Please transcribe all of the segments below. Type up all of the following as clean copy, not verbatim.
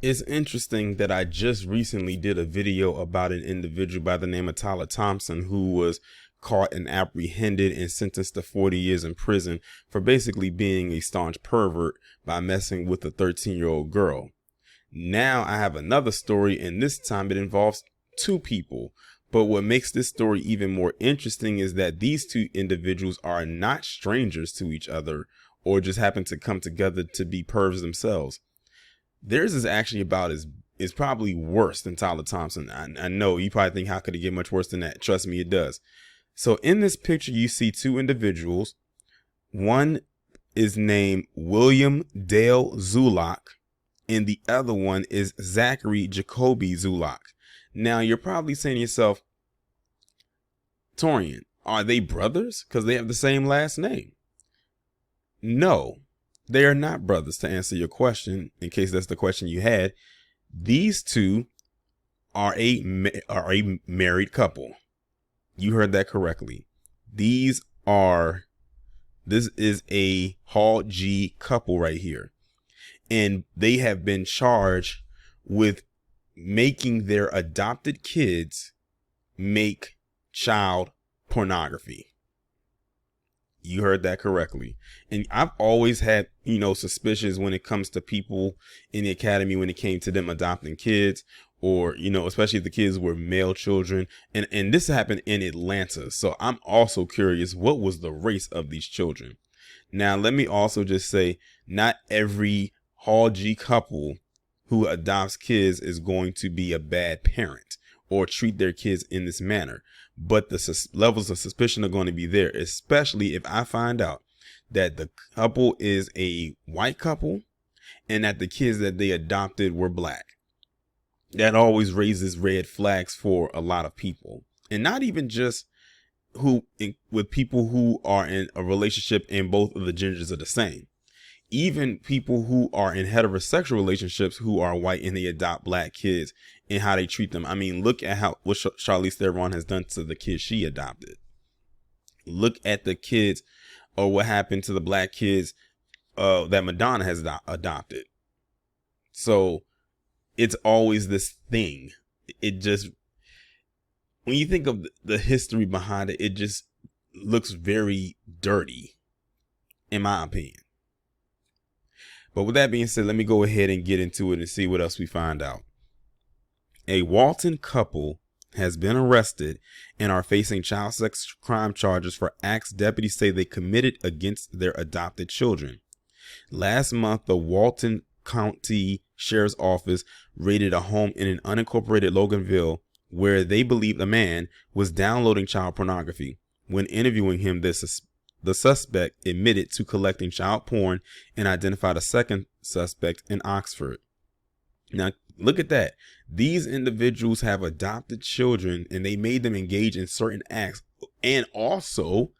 It's interesting that I just recently did a video about an individual by the name of Tyler Thompson who was caught and apprehended and sentenced to 40 years in prison for basically being a staunch pervert by messing with a 13-year-old girl. Now I have another story, and this time it involves two people. But what makes this story even more interesting is that these two individuals are not strangers to each other or just happen to come together to be pervs themselves. Theirs is actually about is probably worse than Tyler Thompson. I know you probably think, how could it get much worse than that? Trust me, it does. So in this picture, you see two individuals. One is named William Dale Zulock, and the other one is Zachary Jacoby Zulock. Now, you're probably saying to yourself, Taurean, are they brothers? Because they have the same last name. No, they are not brothers, to answer your question, in case that's the question you had. These two are a married couple. You heard that correctly. This is a Hall G couple right here. And they have been charged with making their adopted kids make child pornography. You heard that correctly. And I've always had, suspicions when it comes to people in the academy when it came to them adopting kids, or, especially if the kids were male children. And this happened in Atlanta. So I'm also curious, what was the race of these children? Now, let me also just say, not every Hall G couple who adopts kids is going to be a bad parent or treat their kids in this manner. But the levels of suspicion are going to be there, especially if I find out that the couple is a white couple and that the kids that they adopted were black. That always raises red flags for a lot of people, and not even just with people who are in a relationship and both of the genders are the same. Even people who are in heterosexual relationships who are white and they adopt black kids and how they treat them. I mean, look at what Charlize Theron has done to the kids she adopted. Look at the kids, or what happened to the black kids that Madonna has adopted. So it's always this thing. It just, when you think of the history behind it, it just looks very dirty, in my opinion. But with that being said, let me go ahead and get into it and see what else we find out. A Walton couple has been arrested and are facing child sex crime charges for acts deputies say they committed against their adopted children. Last month, the Walton County Sheriff's Office raided a home in an unincorporated Loganville where they believed a man was downloading child pornography. When interviewing him, the suspect admitted to collecting child porn and identified a second suspect in Oxford. Now, look at that. These individuals have adopted children and they made them engage in certain acts. And also,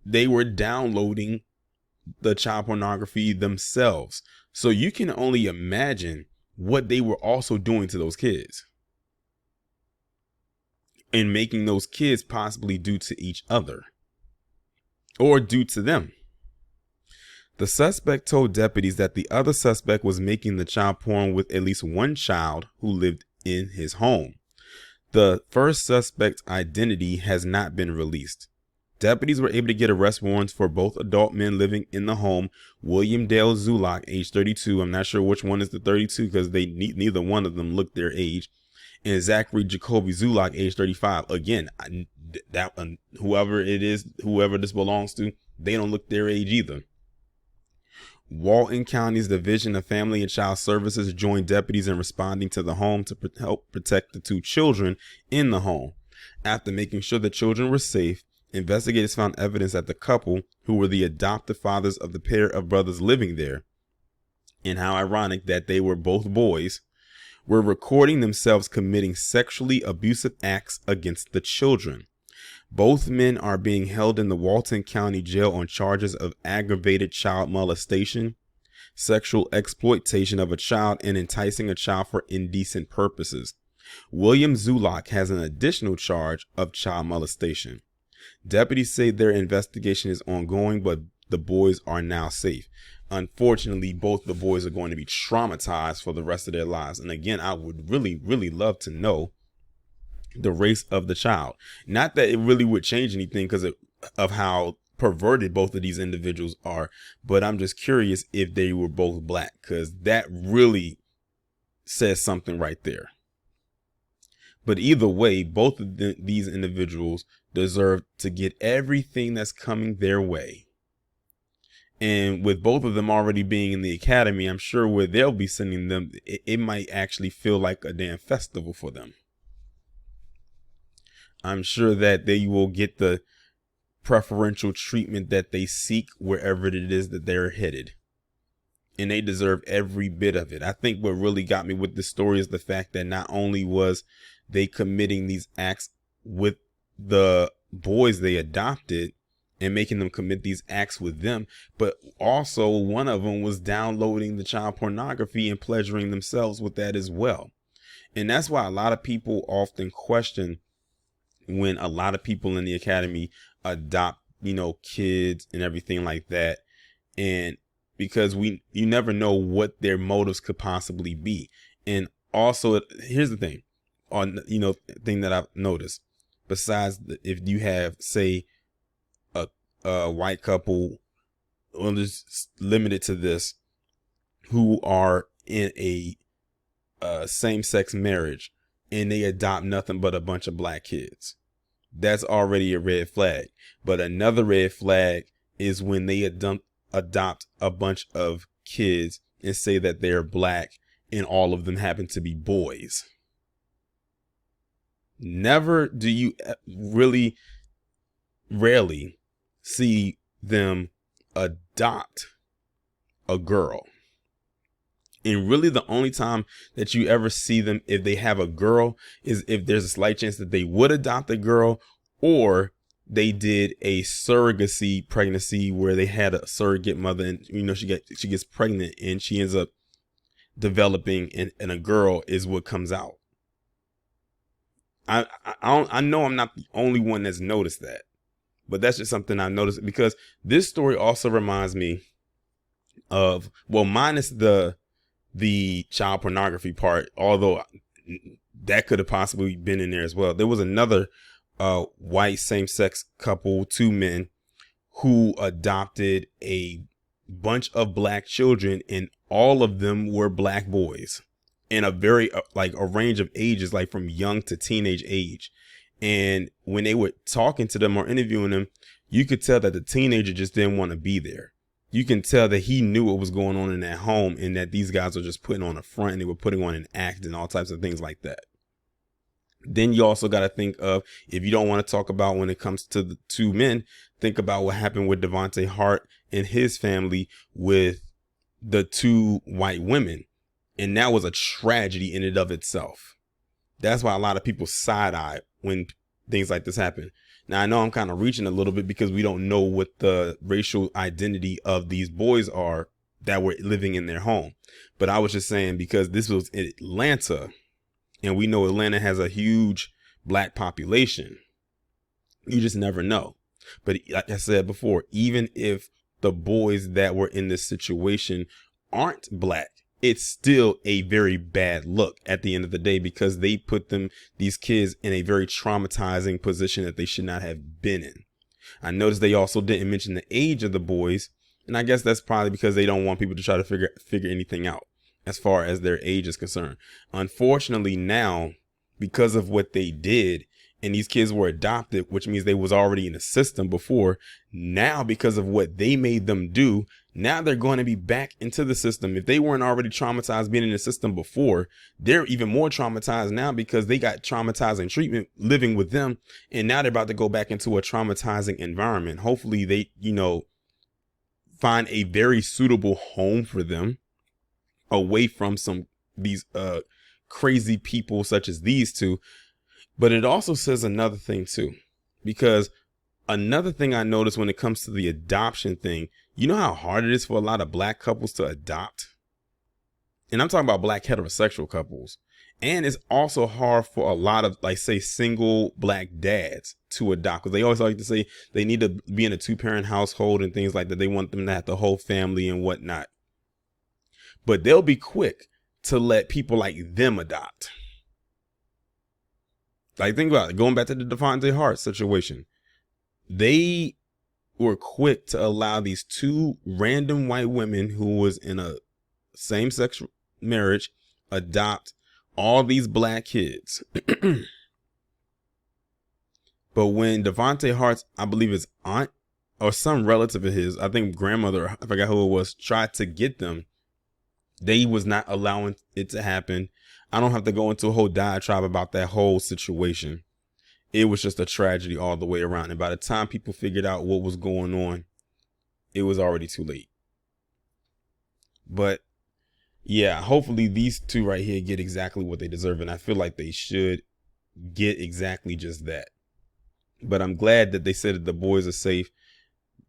they were downloading the child pornography themselves. So you can only imagine what they were also doing to those kids and making those kids possibly do to each other or do to them. The suspect told deputies that the other suspect was making the child porn with at least one child who lived in his home. The first suspect's identity has not been released. Deputies were able to get arrest warrants for both adult men living in the home. William Dale Zulock, age 32. I'm not sure which one is the 32 because neither one of them looked their age. And Zachary Jacoby Zulock, age 35. Again, whoever this belongs to, they don't look their age either. Walton County's Division of Family and Child Services joined deputies in responding to the home to help protect the two children in the home. After making sure the children were safe, investigators found evidence that the couple, who were the adoptive fathers of the pair of brothers living there, and how ironic that they were both boys, were recording themselves committing sexually abusive acts against the children. Both men are being held in the Walton County Jail on charges of aggravated child molestation, sexual exploitation of a child, and enticing a child for indecent purposes. William Zulock has an additional charge of child molestation. Deputies say their investigation is ongoing, but the boys are now safe. unfortunately, both the boys are going to be traumatized for the rest of their lives. And again, I would really, really love to know the race of the child. Not that it really would change anything because of how perverted both of these individuals are, but I'm just curious if they were both black, because that really says something right there. But either way, both of these individuals deserve to get everything that's coming their way. And with both of them already being in the academy, I'm sure where they'll be sending them, it might actually feel like a damn festival for them. I'm sure that they will get the preferential treatment that they seek wherever it is that they're headed. And they deserve every bit of it. I think what really got me with this story is the fact that not only was they committing these acts with the boys they adopted and making them commit these acts with them, but also one of them was downloading the child pornography and pleasuring themselves with that as well. And that's why a lot of people often question when a lot of people in the academy adopt, kids and everything like that. And because you never know what their motives could possibly be. And also, here's the thing thing that I've noticed, besides if you have, say, a white couple, or just limited to this, who are in a same-sex marriage and they adopt nothing but a bunch of black kids. That's already a red flag. But another red flag is when they adopt a bunch of kids and say that they're black and all of them happen to be boys. Never do you rarely see them adopt a girl. And really the only time that you ever see them, if they have a girl, is if there's a slight chance that they would adopt a girl, or they did a surrogacy pregnancy where they had a surrogate mother and, she gets pregnant and she ends up developing and a girl is what comes out. I know I'm not the only one that's noticed that, but that's just something I noticed, because this story also reminds me of, well, minus the child pornography part, although that could have possibly been in there as well. There was another white same-sex couple, two men, who adopted a bunch of black children, and all of them were black boys in a very a range of ages, like from young to teenage age. And when they were talking to them or interviewing them, you could tell that the teenager just didn't want to be there. You can tell that he knew what was going on in that home, and that these guys were just putting on a front, and they were putting on an act and all types of things like that. Then you also got to think of, if you don't want to talk about when it comes to the two men, think about what happened with Devontae Hart and his family with the two white women. And that was a tragedy in and of itself. That's why a lot of people side eye when things like this happen. Now, I know I'm kind of reaching a little bit because we don't know what the racial identity of these boys are that were living in their home. But I was just saying, because this was in Atlanta, and we know Atlanta has a huge black population, you just never know. But like I said before, even if the boys that were in this situation aren't black, it's still a very bad look at the end of the day, because they put these kids in a very traumatizing position that they should not have been in. I noticed they also didn't mention the age of the boys, and I guess that's probably because they don't want people to try to figure anything out as far as their age is concerned. Unfortunately, now, because of what they did, and these kids were adopted, which means they was already in the system before. Now, because of what they made them do, now they're going to be back into the system. If they weren't already traumatized being in the system before, they're even more traumatized now, because they got traumatizing treatment living with them. And now they're about to go back into a traumatizing environment. Hopefully they, find a very suitable home for them, away from these crazy people such as these two. But it also says another thing too, because another thing I noticed when it comes to the adoption thing, you know how hard it is for a lot of black couples to adopt? And I'm talking about black heterosexual couples. And it's also hard for a lot of, like, say, single black dads to adopt, because they always like to say they need to be in a 2-parent household and things like that. They want them to have the whole family and whatnot. But they'll be quick to let people like them adopt. Like, think about it. Going back to the Devontae Hart situation. They were quick to allow these 2 random white women who was in a same-sex marriage adopt all these black kids. But when Devontae Hart's, I believe his aunt or some relative of his, I think grandmother, I forgot who it was, tried to get them, they was not allowing it to happen. I don't have to go into a whole diatribe about that whole situation. It was just a tragedy all the way around. And by the time people figured out what was going on, it was already too late. But yeah, hopefully these 2 right here get exactly what they deserve. And I feel like they should get exactly just that. But I'm glad that they said that the boys are safe.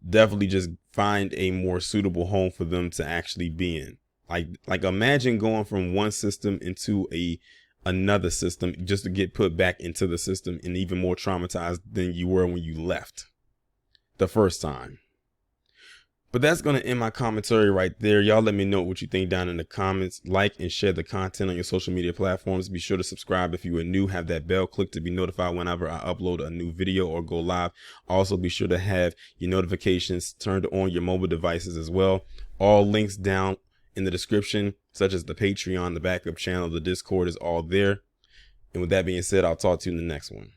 Definitely just find a more suitable home for them to actually be in. Like imagine going from one system into another system just to get put back into the system and even more traumatized than you were when you left the first time. But that's going to end my commentary right there. Y'all let me know what you think down in the comments. Like and share the content on your social media platforms. Be sure to subscribe if you are new. Have that bell click to be notified whenever I upload a new video or go live. Also, be sure to have your notifications turned on your mobile devices as well. All links down in the description, such as the Patreon, the backup channel, the Discord is all there. And with that being said, I'll talk to you in the next one.